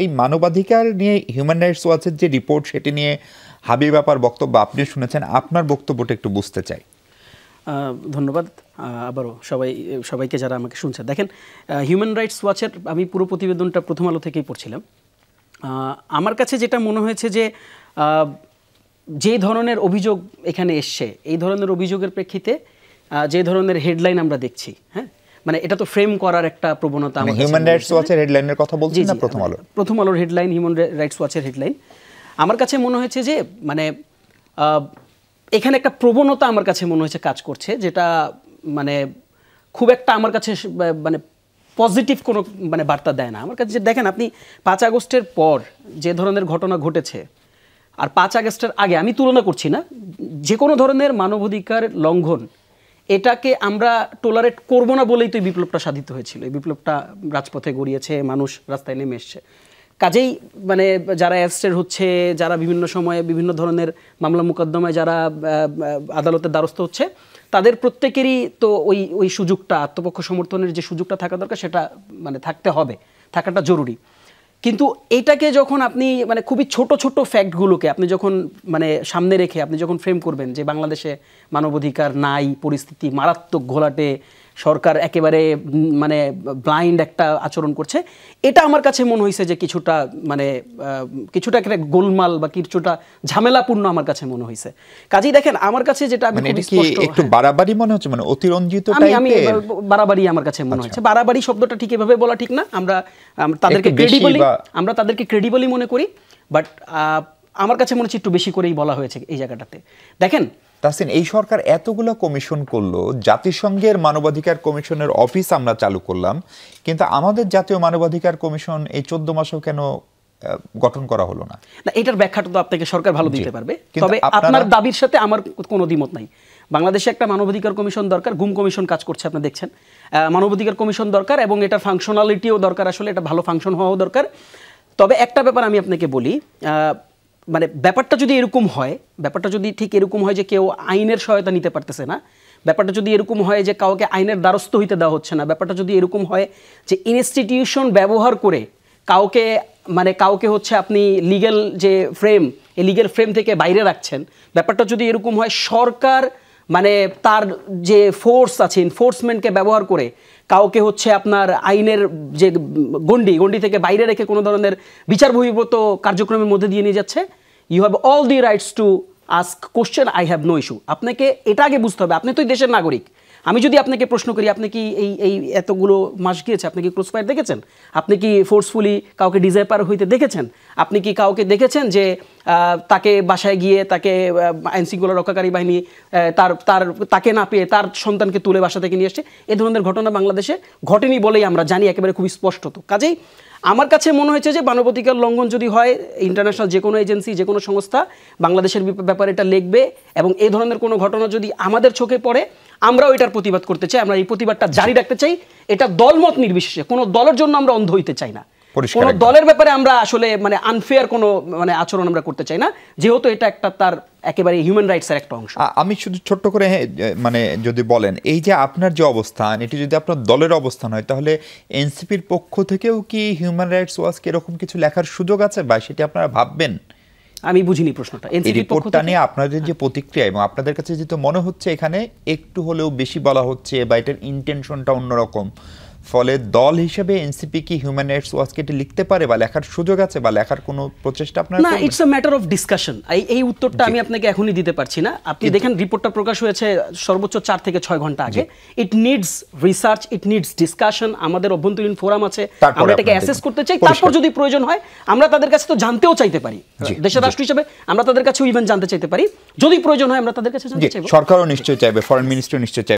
এই মানবাধিকার নিয়ে হিউম্যান রাইটস ওয়াচের যে রিপোর্ট সেটি নিয়ে হাবিব আপার বক্তব্য আপনি শুনেছেন, আপনার বক্তব্যটা একটু বুঝতে চাই। ধন্যবাদ আবারও সবাইকে যারা আমাকে শুনছে। দেখেন, হিউম্যান রাইটস ওয়াচের আমি পুরো প্রতিবেদনটা প্রথম আলো থেকেই পড়ছিলাম। আমার কাছে যেটা মনে হয়েছে যে ধরনের অভিযোগ এখানে এসছে, এই ধরনের অভিযোগের প্রেক্ষিতে যে ধরনের হেডলাইন আমরা দেখছি, হ্যাঁ, মানে এটা তো ফ্রেম করার একটা প্রবণতা। হিউম্যান রাইটস ওয়াচের হেডলাইনের কথা বলছি না, প্রথম আলোর হেডলাইন, হিউম্যান রাইটস ওয়াচের হেডলাইন। আমার কাছে মনে হয়েছে যে মানে এখানে একটা প্রবণতা আমার কাছে মনে হয়েছে কাজ করছে, যেটা মানে খুব একটা আমার কাছে মানে পজিটিভ কোনো মানে বার্তা দেয় না আমার কাছে। দেখেন, আপনি 5 আগস্টের পর যে ধরনের ঘটনা ঘটেছে আর 5 আগস্টের আগে, আমি তুলনা করছি না, যে কোনো ধরনের মানবাধিকার লঙ্ঘন এটাকে আমরা টলারেট করব না বলেই তো এই বিপ্লবটা সাধিত হয়েছিল। এই বিপ্লবটা রাজপথে গড়িয়েছে, মানুষ রাস্তায় নেমে এসছে। কাজেই মানে যারা অ্যারেস্টেড হচ্ছে, যারা বিভিন্ন সময়ে বিভিন্ন ধরনের মামলা মোকদ্দমায় যারা আদালতের দ্বারস্থ হচ্ছে, তাদের প্রত্যেকেরই তো ওই সুযোগটা, আত্মপক্ষ সমর্থনের যে সুযোগটা থাকা দরকার সেটা মানে থাকাটা জরুরি। কিন্তু এটাকে যখন আপনি মানে খুবই ছোট ছোট ফ্যাক্টগুলোকে আপনি যখন মানে সামনে রেখে আপনি যখন ফ্রেম করবেন যে বাংলাদেশে মানবাধিকার নাই, পরিস্থিতি মারাত্মক ঘোলাটে, সরকার একেবারে মানে ব্লাইন্ড একটা আচরণ করছে, এটা আমার কাছে মনে হয়েছে যে কিছুটা একটা গোলমাল বা কিছুটা ঝামেলাপূর্ণ আমার কাছে মনে হয়েছে। কাজেই দেখেন, আমার কাছে যেটা একটু বাড়াবাড়ি মনে হচ্ছে, মানে অতিরঞ্জিত টাইপের। আমি বাড়াবাড়ি আমার কাছে মনে হচ্ছে। বাড়াবাড়ি শব্দটা ঠিক এভাবে বলা ঠিক না, আমরা তাদেরকে ক্রেডিবলি মনে করি, বাট আমার কাছে মনে হচ্ছে একটু বেশি করেই বলা হয়েছে এই জায়গাটাতে। দেখেন তাহসিন, এই সরকার এতগুলো কমিশন করলো, জাতিসংঘের মানবাধিকার কমিশনের অফিস আমরা চালু করলাম, কিন্তু আমাদের জাতীয় মানবাধিকার কমিশন এই 14 মাসেও কেন গঠন করা হলো না? এটার ব্যাখ্যাটা তো আপনাকে সরকার ভালো দিতে পারবে, তবে আপনার দাবির সাথে আমার কোনো দ্বিমত নাই। বাংলাদেশে একটা মানবাধিকার কমিশন দরকার, গুম কমিশন কাজ করছে আপনি দেখছেন, মানবাধিকার কমিশন দরকার এবং এটার ফাংশনালিটিও দরকার, আসলে এটা ভালো ফাংশন হওয়াও দরকার। তবে একটা ব্যাপার আমি আপনাকে বলি, মানে ব্যাপারটা যদি এরকম হয়, ব্যাপারটা যদি ঠিক এরকম হয় যে কেউ আইনের সহায়তা নিতে পারতেছে না, ব্যাপারটা যদি এরকম হয় যে কাউকে আইনের দ্বারস্থ হইতে দেওয়া হচ্ছে না, ব্যাপারটা যদি এরকম হয় যে ইনস্টিটিউশন ব্যবহার করে কাউকে হচ্ছে আপনি লিগ্যাল যে ফ্রেম, এই লিগ্যাল ফ্রেম থেকে বাইরে রাখছেন, ব্যাপারটা যদি এরকম হয় সরকার মানে তার যে ফোর্স আছে, এনফোর্সমেন্টকে ব্যবহার করে কাউকে হচ্ছে আপনার আইনের যে গণ্ডি থেকে বাইরে রেখে কোনো ধরনের বিচার বহির্ভূত কার্যক্রমের মধ্যে দিয়ে নিয়ে যাচ্ছে, you have all the rights to ask question, I have no issue. আপনাকে এটা আগে বুঝতে হবে, আপনি তো এই দেশের নাগরিক। আমি যদি আপনাকে প্রশ্ন করি, আপনি কি এই এতগুলো মাস গিয়েছে, আপনি কি ক্রসফায়ার দেখেছেন? আপনি কি ফোর্সফুলি কাউকে ডিজাইপার হইতে দেখেছেন? আপনি কি কাউকে দেখেছেন যে তাকে বাসায় গিয়ে তাকে আইনশৃঙ্খলা রক্ষাকারী বাহিনী তাকে না পেয়ে তার সন্তানকে তুলে বাসা থেকে নিয়ে এসছে? এ ধরনের ঘটনা বাংলাদেশে ঘটেনি বলেই আমরা জানি, একেবারে খুবই স্পষ্ট। তো কাজেই আমার কাছে মনে হয়েছে যে মানবাধিকার লঙ্ঘন যদি হয়, ইন্টারন্যাশনাল যে কোনো এজেন্সি, যে কোনো সংস্থা বাংলাদেশের ব্যাপারে এটা লিখবে, এবং এই ধরনের কোনো ঘটনা যদি আমাদের চোখে পড়ে, আমরাও এটার প্রতিবাদ করতে চাই, আমরা এই প্রতিবাদটা জারি রাখতে চাই। এটা দলমত নির্বিশেষে, কোনো দলের জন্য আমরা অন্ধ হইতে চাই না, কোনো দলের ব্যাপারে আমরা আসলে মানে আনফেয়ার কোনো মানে আচরণ আমরা করতে চাই না, যেহেতু এটা একটা তার একেবারে হিউম্যান রাইটসের একটা অংশ। আমি শুধু ছোট্ট করে মানে যদি বলেন, এই যে আপনার যে অবস্থান, এটি যদি আপনার দলের অবস্থান হয়, তাহলে এনসিপির পক্ষ থেকেও কি হিউম্যান রাইটস ওয়াচকে এরকম কিছু লেখার সুযোগ আছে, বা সেটি আপনারা ভাববেন? আমি বুঝিনি প্রশ্নটা। এনসিপির পক্ষটা নিয়ে আপনাদের যে প্রতিক্রিয়া, এবং আপনাদের কাছে যেহেতু মনে হচ্ছে এখানে একটু হলেও বেশি বলা হচ্ছে বা এটার ইন্টেনশনটা অন্যরকম, ফলে দল হিসেবে এনসিপি কি হিউম্যান রাইটস ওয়াচকে এটি লিখতে পারে বা লেখার সুযোগ আছে, বা লেখার কোনো প্রচেষ্টা আপনারা? না, it's a matter of discussion. এই উত্তরটা আমি আপনাকে এখনই দিতে পারছি না। আপনি দেখেন, রিপোর্টটা প্রকাশ হয়েছে সর্বোচ্চ 4 থেকে 6 ঘন্টা আগে। It needs research, it needs discussion. আমাদের অভ্যন্তরীণ ফোরাম আছে, আমরা এটাকে অ্যাসেস করতে চাই। তারপর যদি প্রয়োজন হয় আমরা তাদের কাছে তো জানতেও চাইতে পারি, দেশের রাষ্ট্র হিসেবে আমরা তাদের কাছেও ইভেন জানতে চাইতে পারি। যদি প্রয়োজন হয় আমরা তাদের কাছে জানতে চাইব। সরকারও নিশ্চয়ই চাইবে, ফরেন মিনিস্ট্রিও নিশ্চয়ই চাইবে।